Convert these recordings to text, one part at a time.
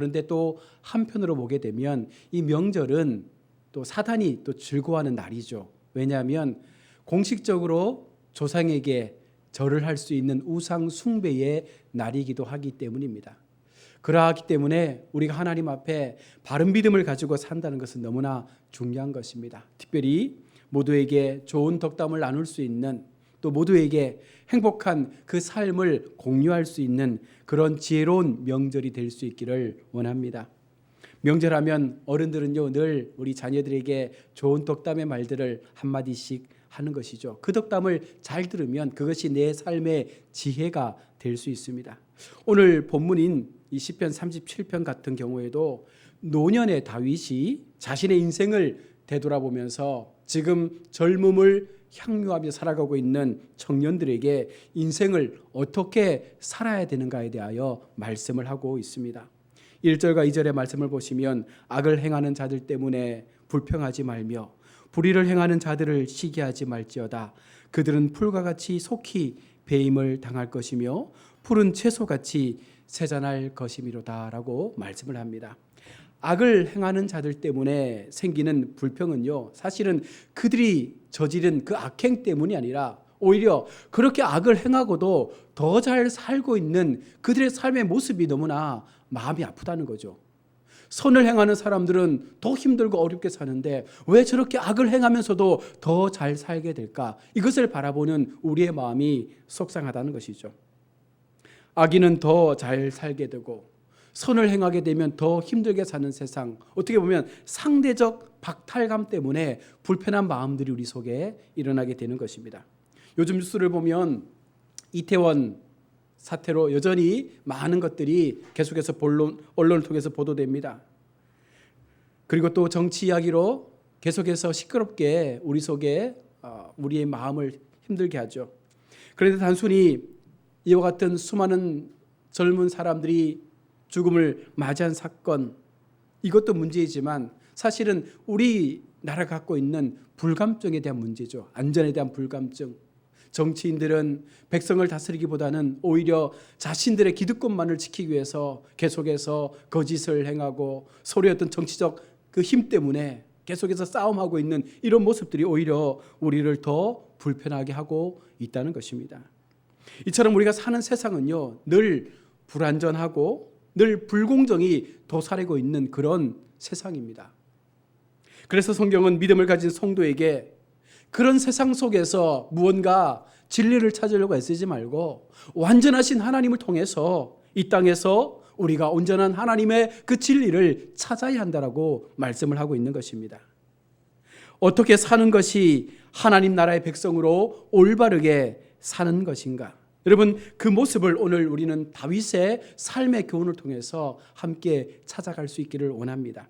그런데 또 한편으로 보게 되면 이 명절은 또 사단이 또 즐거워하는 날이죠. 왜냐하면 공식적으로 조상에게 절을 할 수 있는 우상 숭배의 날이기도 하기 때문입니다. 그러하기 때문에 우리가 하나님 앞에 바른 믿음을 가지고 산다는 것은 너무나 중요한 것입니다. 특별히 모두에게 좋은 덕담을 나눌 수 있는, 또 모두에게 행복한 그 삶을 공유할 수 있는 그런 지혜로운 명절이 될 수 있기를 원합니다. 명절하면 어른들은요, 늘 우리 자녀들에게 좋은 덕담의 말들을 한마디씩 하는 것이죠. 그 덕담을 잘 들으면 그것이 내 삶의 지혜가 될 수 있습니다. 오늘 본문인 이 시편 37편 같은 경우에도 노년의 다윗이 자신의 인생을 되돌아보면서 지금 젊음을 향유하며 살아가고 있는 청년들에게 인생을 어떻게 살아야 되는가에 대하여 말씀을 하고 있습니다. 1절과 2절의 말씀을 보시면 악을 행하는 자들 때문에 불평하지 말며 불의를 행하는 자들을 시기하지 말지어다. 그들은 풀과 같이 속히 배임을 당할 것이며 푸른 채소같이 세잔할 것이미로다 라고 말씀을 합니다. 악을 행하는 자들 때문에 생기는 불평은요, 사실은 그들이 저지른 그 악행 때문이 아니라 오히려 그렇게 악을 행하고도 더 잘 살고 있는 그들의 삶의 모습이 너무나 마음이 아프다는 거죠. 선을 행하는 사람들은 더 힘들고 어렵게 사는데 왜 저렇게 악을 행하면서도 더 잘 살게 될까? 이것을 바라보는 우리의 마음이 속상하다는 것이죠. 악인은 더 잘 살게 되고 선을 행하게 되면 더 힘들게 사는 세상, 어떻게 보면 상대적 박탈감 때문에 불편한 마음들이 우리 속에 일어나게 되는 것입니다. 요즘 뉴스를 보면 이태원 사태로 여전히 많은 것들이 계속해서 언론을 통해서 보도됩니다. 그리고 또 정치 이야기로 계속해서 시끄럽게 우리 속에 우리의 마음을 힘들게 하죠. 그런데 단순히 이와 같은 수많은 젊은 사람들이 죽음을 맞이한 사건, 이것도 문제이지만 사실은 우리나라가 갖고 있는 불감증에 대한 문제죠. 안전에 대한 불감증. 정치인들은 백성을 다스리기보다는 오히려 자신들의 기득권만을 지키기 위해서 계속해서 거짓을 행하고 서로의 어떤 정치적 그 힘 때문에 계속해서 싸움하고 있는 이런 모습들이 오히려 우리를 더 불편하게 하고 있다는 것입니다. 이처럼 우리가 사는 세상은요, 늘 불안전하고 늘 불공정이 도사리고 있는 그런 세상입니다. 그래서 성경은 믿음을 가진 성도에게 그런 세상 속에서 무언가 진리를 찾으려고 애쓰지 말고 완전하신 하나님을 통해서 이 땅에서 우리가 온전한 하나님의 그 진리를 찾아야 한다라고 말씀을 하고 있는 것입니다. 어떻게 사는 것이 하나님 나라의 백성으로 올바르게 사는 것인가? 여러분, 그 모습을 오늘 우리는 다윗의 삶의 교훈을 통해서 함께 찾아갈 수 있기를 원합니다.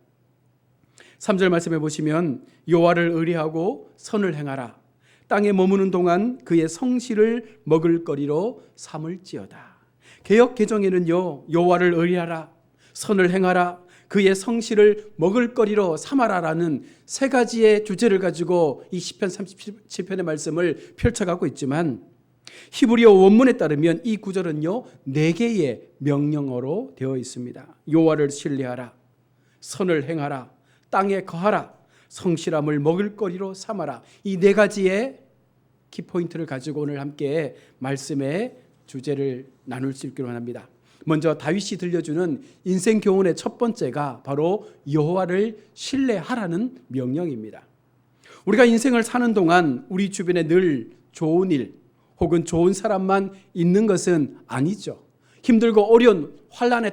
3절 말씀해 보시면 여호와를 의뢰하고 선을 행하라. 땅에 머무는 동안 그의 성실을 먹을거리로 삼을지어다. 개역 개정에는요, 여호와를 의뢰하라, 선을 행하라, 그의 성실을 먹을거리로 삼아라라는 세 가지의 주제를 가지고 이 시편 37편의 말씀을 펼쳐가고 있지만 히브리어 원문에 따르면 이 구절은요, 4개의 명령어로 되어 있습니다. 여호와를 신뢰하라, 선을 행하라, 땅에 거하라, 성실함을 먹을거리로 삼아라. 이 4가지의 키포인트를 가지고 오늘 함께 말씀의 주제를 나눌 수 있기를 원합니다. 먼저 다윗이 들려주는 인생 교훈의 첫 번째가 바로 여호와를 신뢰하라는 명령입니다. 우리가 인생을 사는 동안 우리 주변에 늘 좋은 일 혹은 좋은 사람만 있는 것은 아니죠. 힘들고 어려운 환난의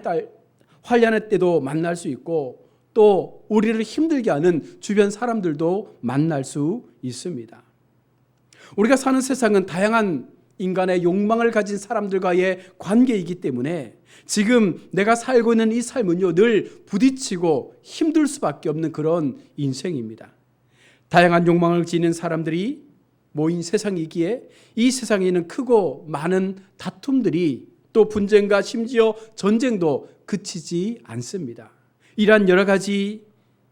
때도 만날 수 있고 또 우리를 힘들게 하는 주변 사람들도 만날 수 있습니다. 우리가 사는 세상은 다양한 인간의 욕망을 가진 사람들과의 관계이기 때문에 지금 내가 살고 있는 이 삶은요, 늘 부딪히고 힘들 수밖에 없는 그런 인생입니다. 다양한 욕망을 지닌 사람들이 모인 세상이기에 이 세상에는 크고 많은 다툼들이 또 분쟁과 심지어 전쟁도 그치지 않습니다. 이러한 여러 가지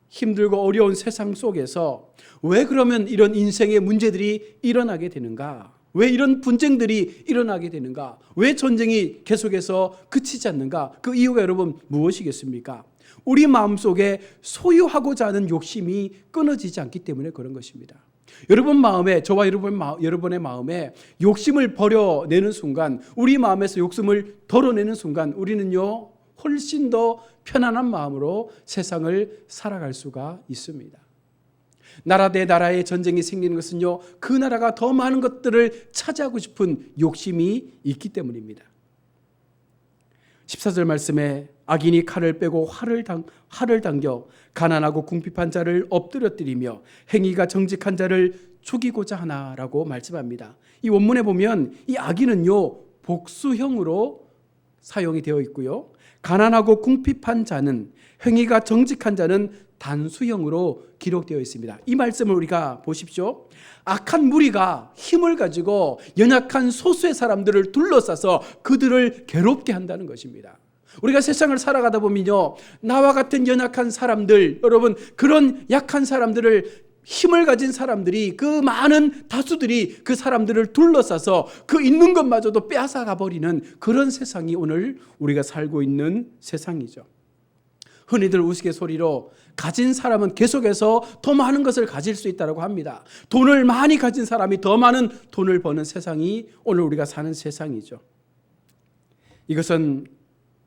힘들고 어려운 세상 속에서 왜 그러면 이런 인생의 문제들이 일어나게 되는가? 왜 이런 분쟁들이 일어나게 되는가? 왜 전쟁이 계속해서 그치지 않는가? 그 이유가 여러분 무엇이겠습니까? 우리 마음속에 소유하고자 하는 욕심이 끊어지지 않기 때문에 그런 것입니다. 여러분 마음에, 저와 여러분의 마음에 욕심을 버려내는 순간, 우리 마음에서 욕심을 덜어내는 순간 우리는요 훨씬 더 편안한 마음으로 세상을 살아갈 수가 있습니다. 나라 대 나라의 전쟁이 생기는 것은요 그 나라가 더 많은 것들을 차지하고 싶은 욕심이 있기 때문입니다. 14절 말씀에 악인이 칼을 빼고 활을 당겨 가난하고 궁핍한 자를 엎드려뜨리며 행위가 정직한 자를 죽이고자 하나라고 말씀합니다. 이 원문에 보면 이 악인은요 복수형으로 사용이 되어 있고요, 가난하고 궁핍한 자는, 행위가 정직한 자는 단수형으로 기록되어 있습니다. 이 말씀을 우리가 보십시오. 악한 무리가 힘을 가지고 연약한 소수의 사람들을 둘러싸서 그들을 괴롭게 한다는 것입니다. 우리가 세상을 살아가다 보면요 나와 같은 연약한 사람들, 여러분 그런 약한 사람들을, 힘을 가진 사람들이, 그 많은 다수들이 그 사람들을 둘러싸서 그 있는 것마저도 빼앗아가 버리는 그런 세상이 오늘 우리가 살고 있는 세상이죠. 흔히들 우스갯소리로 가진 사람은 계속해서 더 많은 것을 가질 수 있다고 합니다. 돈을 많이 가진 사람이 더 많은 돈을 버는 세상이 오늘 우리가 사는 세상이죠. 이것은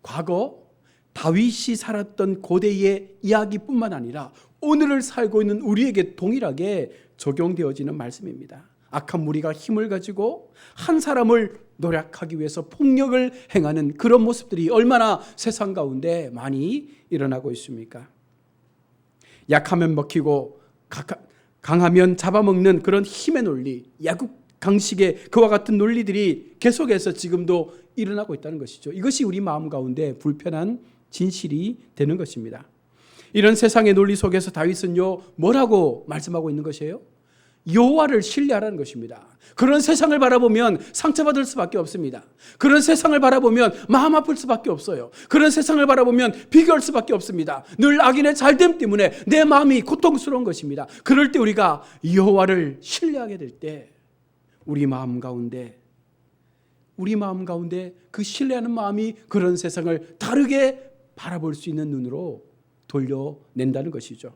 과거 다윗이 살았던 고대의 이야기뿐만 아니라 오늘을 살고 있는 우리에게 동일하게 적용되어지는 말씀입니다. 악한 무리가 힘을 가지고 한 사람을 노력하기 위해서 폭력을 행하는 그런 모습들이 얼마나 세상 가운데 많이 일어나고 있습니까? 약하면 먹히고 강하면 잡아먹는 그런 힘의 논리, 야국 강식의 그와 같은 논리들이 계속해서 지금도 일어나고 있다는 것이죠. 이것이 우리 마음 가운데 불편한 진실이 되는 것입니다. 이런 세상의 논리 속에서 다윗은요 뭐라고 말씀하고 있는 것이에요? 여호와를 신뢰하라는 것입니다. 그런 세상을 바라보면 상처받을 수밖에 없습니다. 그런 세상을 바라보면 마음 아플 수밖에 없어요. 그런 세상을 바라보면 비교할 수밖에 없습니다. 늘 악인의 잘됨 때문에 내 마음이 고통스러운 것입니다. 그럴 때 우리가 여호와를 신뢰하게 될 때 우리 마음 가운데 그 신뢰하는 마음이 그런 세상을 다르게 바라볼 수 있는 눈으로 돌려낸다는 것이죠.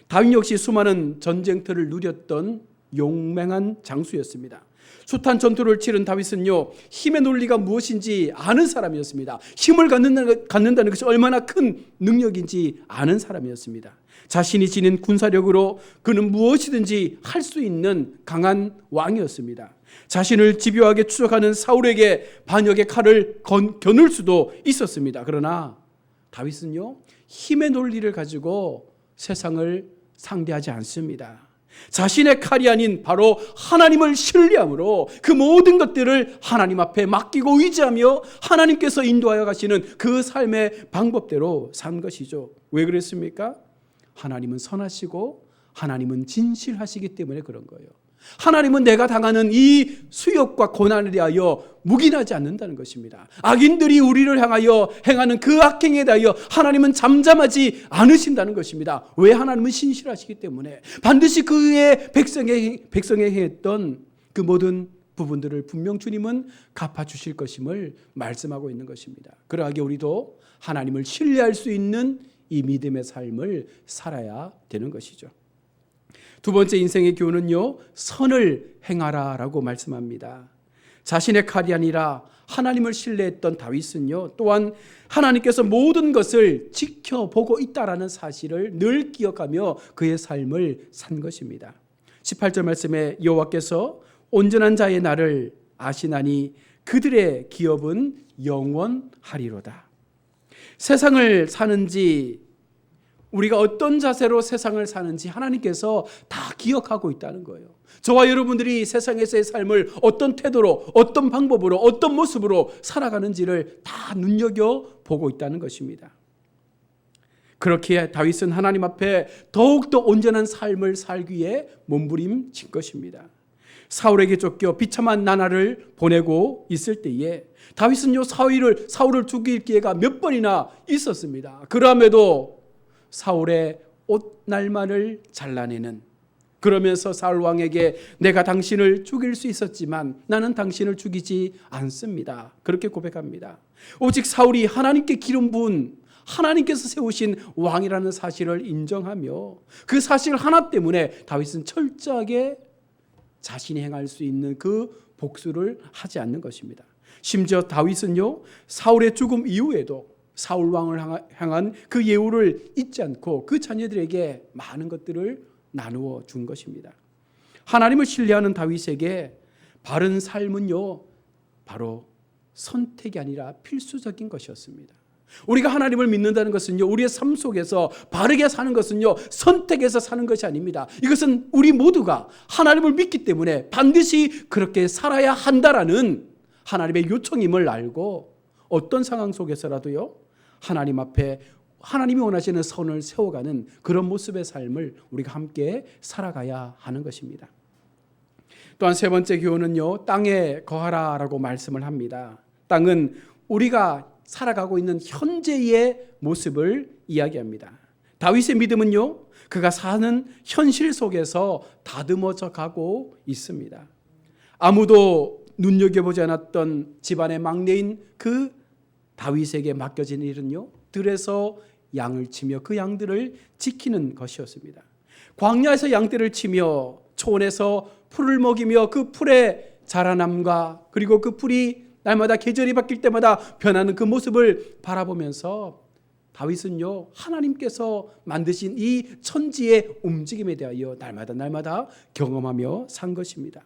다윗 역시 수많은 전쟁터를 누렸던 용맹한 장수였습니다. 숱한 전투를 치른 다윗은요 힘의 논리가 무엇인지 아는 사람이었습니다. 힘을 갖는다는 것이 얼마나 큰 능력인지 아는 사람이었습니다. 자신이 지닌 군사력으로 그는 무엇이든지 할 수 있는 강한 왕이었습니다. 자신을 집요하게 추적하는 사울에게 반역의 칼을 겨눌 수도 있었습니다. 그러나 다윗은요 힘의 논리를 가지고 세상을 상대하지 않습니다. 자신의 칼이 아닌 바로 하나님을 신뢰함으로 그 모든 것들을 하나님 앞에 맡기고 의지하며 하나님께서 인도하여 가시는 그 삶의 방법대로 산 것이죠. 왜 그랬습니까? 하나님은 선하시고 하나님은 진실하시기 때문에 그런 거예요. 하나님은 내가 당하는 이 수욕과 고난에 대하여 묵인하지 않는다는 것입니다. 악인들이 우리를 향하여 행하는 그 악행에 대하여 하나님은 잠잠하지 않으신다는 것입니다. 왜? 하나님은 신실하시기 때문에 반드시 그의 백성에게 했던 그 모든 부분들을 분명 주님은 갚아주실 것임을 말씀하고 있는 것입니다. 그러하게 우리도 하나님을 신뢰할 수 있는 이 믿음의 삶을 살아야 되는 것이죠. 두 번째 인생의 교훈은요 선을 행하라라고 말씀합니다. 자신의 칼이 아니라 하나님을 신뢰했던 다윗은요 또한 하나님께서 모든 것을 지켜보고 있다라는 사실을 늘 기억하며 그의 삶을 산 것입니다. 18절 말씀에 여호와께서 온전한 자의 날을 아시나니 그들의 기업은 영원하리로다. 세상을 사는지 우리가 어떤 자세로 세상을 사는지 하나님께서 다 기억하고 있다는 거예요. 저와 여러분들이 세상에서의 삶을 어떤 태도로, 어떤 방법으로, 어떤 모습으로 살아가는지를 다 눈여겨보고 있다는 것입니다. 그렇게 다윗은 하나님 앞에 더욱더 온전한 삶을 살기 위해 몸부림친 것입니다. 사울에게 쫓겨 비참한 나날을 보내고 있을 때에 다윗은요 사울을 죽일 기회가 몇 번이나 있었습니다. 그럼에도 사울의 옷날만을 잘라내는 그러면서 사울 왕에게 내가 당신을 죽일 수 있었지만 나는 당신을 죽이지 않습니다. 그렇게 고백합니다. 오직 사울이 하나님께 기름 부은 하나님께서 세우신 왕이라는 사실을 인정하며 그 사실 하나 때문에 다윗은 철저하게 자신이 행할 수 있는 그 복수를 하지 않는 것입니다. 심지어 다윗은요, 사울의 죽음 이후에도 사울 왕을 향한 그 예우를 잊지 않고 그 자녀들에게 많은 것들을 나누어 준 것입니다. 하나님을 신뢰하는 다윗에게 바른 삶은요, 바로 선택이 아니라 필수적인 것이었습니다. 우리가 하나님을 믿는다는 것은요, 우리의 삶 속에서 바르게 사는 것은요, 선택해서 사는 것이 아닙니다. 이것은 우리 모두가 하나님을 믿기 때문에 반드시 그렇게 살아야 한다라는 하나님의 요청임을 알고 어떤 상황 속에서라도요, 하나님 앞에 하나님이 원하시는 선을 세워가는 그런 모습의 삶을 우리가 함께 살아가야 하는 것입니다. 또한 세 번째 교훈은요, 땅에 거하라라고 말씀을 합니다. 땅은 우리가 살아가고 있는 현재의 모습을 이야기합니다. 다윗의 믿음은요, 그가 사는 현실 속에서 다듬어져 가고 있습니다. 아무도 눈여겨보지 않았던 집안의 막내인 그 다윗에게 맡겨진 일은요, 들에서 양을 치며 그 양들을 지키는 것이었습니다. 광야에서 양떼를 치며 초원에서 풀을 먹이며 그 풀의 자라남과 그리고 그 풀이 날마다 계절이 바뀔 때마다 변하는 그 모습을 바라보면서 다윗은요, 하나님께서 만드신 이 천지의 움직임에 대하여 날마다 경험하며 산 것입니다.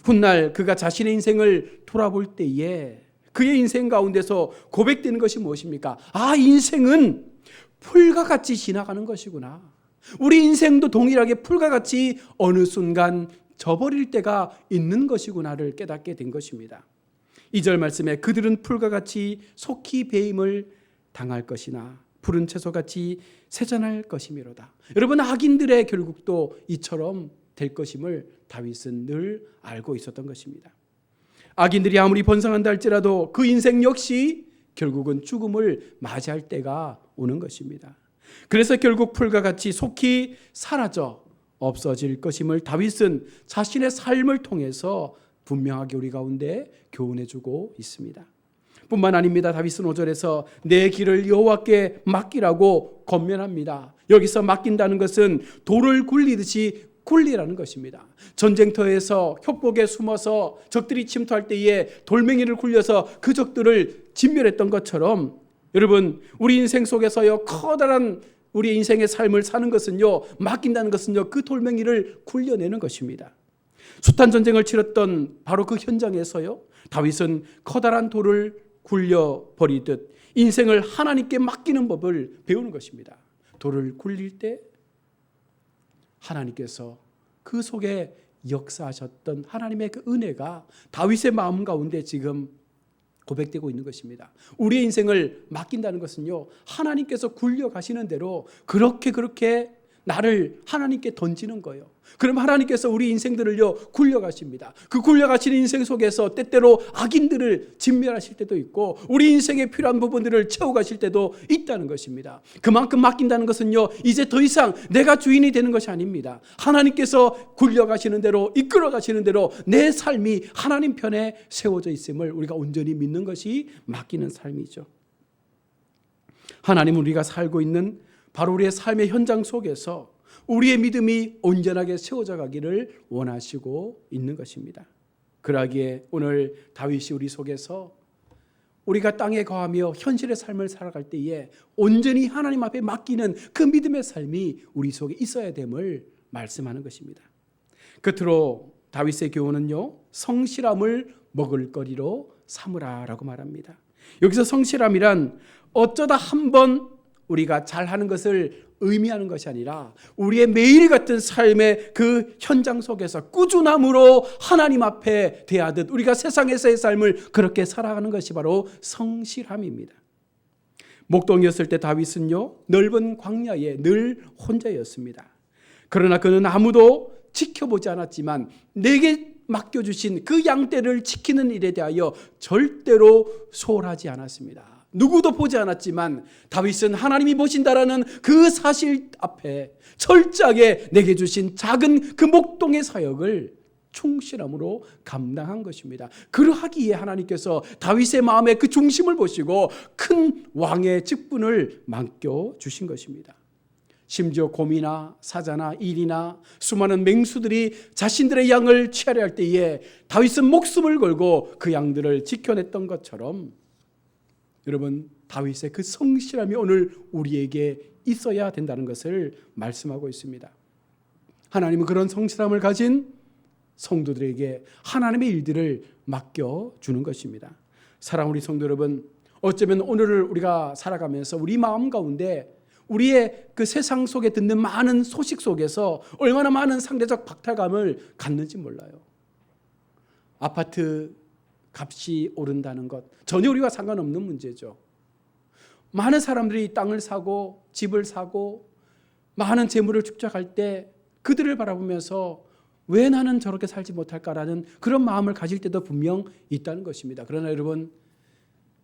훗날 그가 자신의 인생을 돌아볼 때에 그의 인생 가운데서 고백되는 것이 무엇입니까? 아, 인생은 풀과 같이 지나가는 것이구나. 우리 인생도 동일하게 풀과 같이 어느 순간 져버릴 때가 있는 것이구나를 깨닫게 된 것입니다. 2절 말씀에 그들은 풀과 같이 속히 배임을 당할 것이나 푸른 채소같이 세잔할 것이미로다. 여러분, 악인들의 결국도 이처럼 될 것임을 다윗은 늘 알고 있었던 것입니다. 악인들이 아무리 번성한다 할지라도 그 인생 역시 결국은 죽음을 맞이할 때가 오는 것입니다. 그래서 결국 풀과 같이 속히 사라져 없어질 것임을 다윗은 자신의 삶을 통해서 분명하게 우리 가운데 교훈해주고 있습니다. 뿐만 아닙니다. 다윗은 5절에서 내 길을 여호와께 맡기라고 권면합니다. 여기서 맡긴다는 것은 돌을 굴리듯이 굴리라는 것입니다. 전쟁터에서 협곡에 숨어서 적들이 침투할 때에 돌멩이를 굴려서 그 적들을 진멸했던 것처럼 여러분, 우리 인생 속에서요, 커다란 우리 인생의 삶을 사는 것은요, 맡긴다는 것은요, 그 돌멩이를 굴려내는 것입니다. 숱한 전쟁을 치렀던 바로 그 현장에서요, 다윗은 커다란 돌을 굴려버리듯 인생을 하나님께 맡기는 법을 배우는 것입니다. 돌을 굴릴 때 하나님께서 그 속에 역사하셨던 하나님의 그 은혜가 다윗의 마음 가운데 지금 고백되고 있는 것입니다. 우리의 인생을 맡긴다는 것은요, 하나님께서 굴려가시는 대로 그렇게 나를 하나님께 던지는 거예요. 그럼 하나님께서 우리 인생들을요, 굴려가십니다. 그 굴려가시는 인생 속에서 때때로 악인들을 진멸하실 때도 있고 우리 인생에 필요한 부분들을 채워가실 때도 있다는 것입니다. 그만큼 맡긴다는 것은요, 이제 더 이상 내가 주인이 되는 것이 아닙니다. 하나님께서 굴려가시는 대로 이끌어가시는 대로 내 삶이 하나님 편에 세워져 있음을 우리가 온전히 믿는 것이 맡기는 삶이죠. 하나님은 우리가 살고 있는 바로 우리의 삶의 현장 속에서 우리의 믿음이 온전하게 세워져 가기를 원하시고 있는 것입니다. 그러기에 오늘 다윗이 우리 속에서 우리가 땅에 거하며 현실의 삶을 살아갈 때에 온전히 하나님 앞에 맡기는 그 믿음의 삶이 우리 속에 있어야 됨을 말씀하는 것입니다. 끝으로 다윗의 교훈은요, 성실함을 먹을거리로 삼으라라고 말합니다. 여기서 성실함이란 어쩌다 한번 우리가 잘하는 것을 의미하는 것이 아니라 우리의 매일 같은 삶의 그 현장 속에서 꾸준함으로 하나님 앞에 대하듯 우리가 세상에서의 삶을 그렇게 살아가는 것이 바로 성실함입니다. 목동이었을 때 다윗은요, 넓은 광야에 늘 혼자였습니다. 그러나 그는 아무도 지켜보지 않았지만 내게 맡겨주신 그 양떼를 지키는 일에 대하여 절대로 소홀하지 않았습니다. 누구도 보지 않았지만 다윗은 하나님이 보신다라는 그 사실 앞에 철저하게 내게 주신 작은 그 목동의 사역을 충실함으로 감당한 것입니다. 그러하기에 하나님께서 다윗의 마음의 그 중심을 보시고 큰 왕의 직분을 맡겨 주신 것입니다. 심지어 곰이나 사자나 일이나 수많은 맹수들이 자신들의 양을 취하려 할 때에 다윗은 목숨을 걸고 그 양들을 지켜냈던 것처럼 여러분, 다윗의 그 성실함이 오늘 우리에게 있어야 된다는 것을 말씀하고 있습니다. 하나님은 그런 성실함을 가진 성도들에게 하나님의 일들을 맡겨주는 것입니다. 사랑하는 우리 성도 여러분, 어쩌면 오늘을 우리가 살아가면서 우리 마음 가운데 우리의 그 세상 속에 듣는 많은 소식 속에서 얼마나 많은 상대적 박탈감을 갖는지 몰라요. 아파트 값이 오른다는 것, 전혀 우리와 상관없는 문제죠. 많은 사람들이 땅을 사고 집을 사고 많은 재물을 축적할 때 그들을 바라보면서 왜 나는 저렇게 살지 못할까라는 그런 마음을 가질 때도 분명 있다는 것입니다. 그러나 여러분,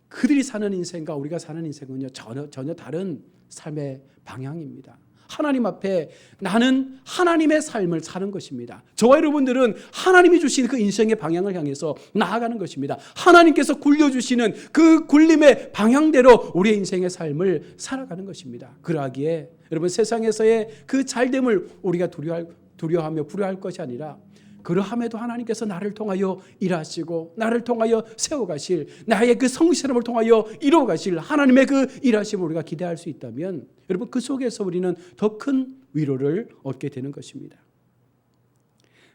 그들이 사는 인생과 우리가 사는 인생은요, 전혀 다른 삶의 방향입니다. 하나님 앞에 나는 하나님의 삶을 사는 것입니다. 저와 여러분들은 하나님이 주신 그 인생의 방향을 향해서 나아가는 것입니다. 하나님께서 굴려주시는 그 굴림의 방향대로 우리의 인생의 삶을 살아가는 것입니다. 그러하기에 여러분, 세상에서의 그 잘됨을 우리가 두려워하며 불효할 것이 아니라 그러함에도 하나님께서 나를 통하여 일하시고 나를 통하여 세워가실, 나의 그 성실함을 통하여 이루어가실 하나님의 그 일하심을 우리가 기대할 수 있다면 여러분, 그 속에서 우리는 더 큰 위로를 얻게 되는 것입니다.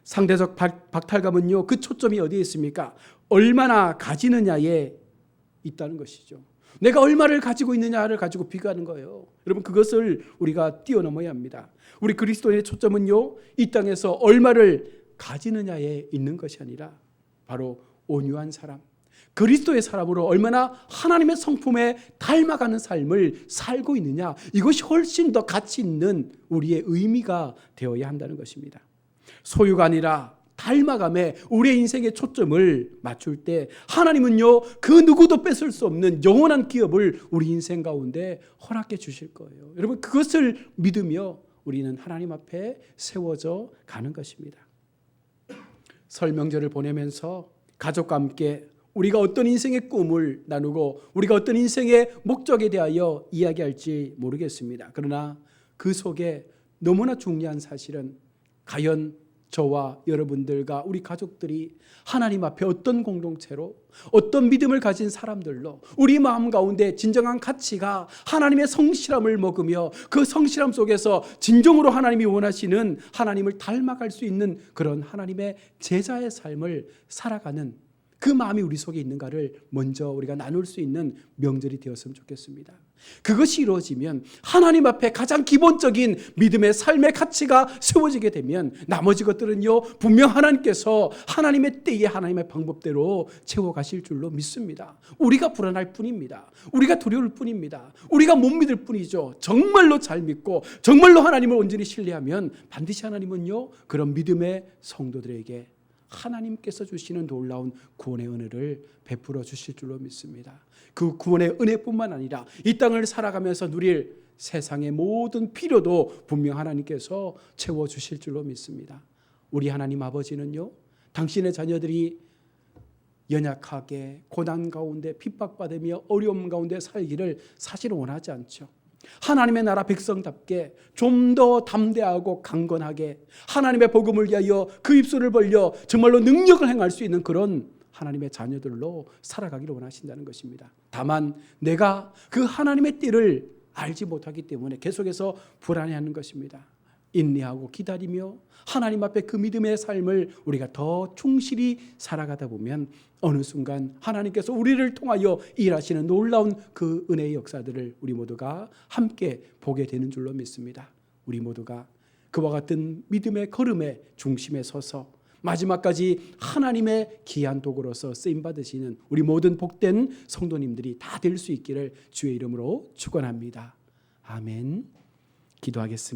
상대적 박탈감은요, 그 초점이 어디에 있습니까? 얼마나 가지느냐에 있다는 것이죠. 내가 얼마를 가지고 있느냐를 가지고 비교하는 거예요. 여러분, 그것을 우리가 뛰어넘어야 합니다. 우리 그리스도인의 초점은요, 이 땅에서 얼마를 가지느냐에 있는 것이 아니라 바로 온유한 사람, 그리스도의 사람으로 얼마나 하나님의 성품에 닮아가는 삶을 살고 있느냐, 이것이 훨씬 더 가치 있는 우리의 의미가 되어야 한다는 것입니다. 소유가 아니라 닮아감에 우리의 인생의 초점을 맞출 때 하나님은요, 그 누구도 뺏을 수 없는 영원한 기업을 우리 인생 가운데 허락해 주실 거예요. 여러분, 그것을 믿으며 우리는 하나님 앞에 세워져 가는 것입니다. 설 명절을 보내면서 가족과 함께 우리가 어떤 인생의 꿈을 나누고 우리가 어떤 인생의 목적에 대하여 이야기할지 모르겠습니다. 그러나 그 속에 너무나 중요한 사실은 과연 저와 여러분들과 우리 가족들이 하나님 앞에 어떤 공동체로, 어떤 믿음을 가진 사람들로 우리 마음 가운데 진정한 가치가 하나님의 성실함을 먹으며 그 성실함 속에서 진정으로 하나님이 원하시는 하나님을 닮아갈 수 있는 그런 하나님의 제자의 삶을 살아가는 그 마음이 우리 속에 있는가를 먼저 우리가 나눌 수 있는 명절이 되었으면 좋겠습니다. 그것이 이루어지면 하나님 앞에 가장 기본적인 믿음의 삶의 가치가 세워지게 되면 나머지 것들은요, 분명 하나님께서 하나님의 때에 하나님의 방법대로 채워가실 줄로 믿습니다. 우리가 불안할 뿐입니다. 우리가 두려울 뿐입니다. 우리가 못 믿을 뿐이죠. 정말로 잘 믿고 정말로 하나님을 온전히 신뢰하면 반드시 하나님은요, 그런 믿음의 성도들에게 하나님께서 주시는 놀라운 구원의 은혜를 베풀어 주실 줄로 믿습니다. 그 구원의 은혜뿐만 아니라 이 땅을 살아가면서 누릴 세상의 모든 필요도 분명 하나님께서 채워주실 줄로 믿습니다. 우리 하나님 아버지는요, 당신의 자녀들이 연약하게 고난 가운데 핍박받으며 어려움 가운데 살기를 사실 원하지 않죠. 하나님의 나라 백성답게 좀 더 담대하고 강건하게 하나님의 복음을 위하여 그 입술을 벌려 정말로 능력을 행할 수 있는 그런 하나님의 자녀들로 살아가기를 원하신다는 것입니다. 다만 내가 그 하나님의 때를 알지 못하기 때문에 계속해서 불안해하는 것입니다. 인내하고 기다리며 하나님 앞에 그 믿음의 삶을 우리가 더 충실히 살아가다 보면 어느 순간 하나님께서 우리를 통하여 일하시는 놀라운 그 은혜의 역사들을 우리 모두가 함께 보게 되는 줄로 믿습니다. 우리 모두가 그와 같은 믿음의 걸음의 중심에 서서 마지막까지 하나님의 귀한 도구로서 쓰임받으시는 우리 모든 복된 성도님들이 다 될 수 있기를 주의 이름으로 축원합니다. 아멘. 기도하겠습니다.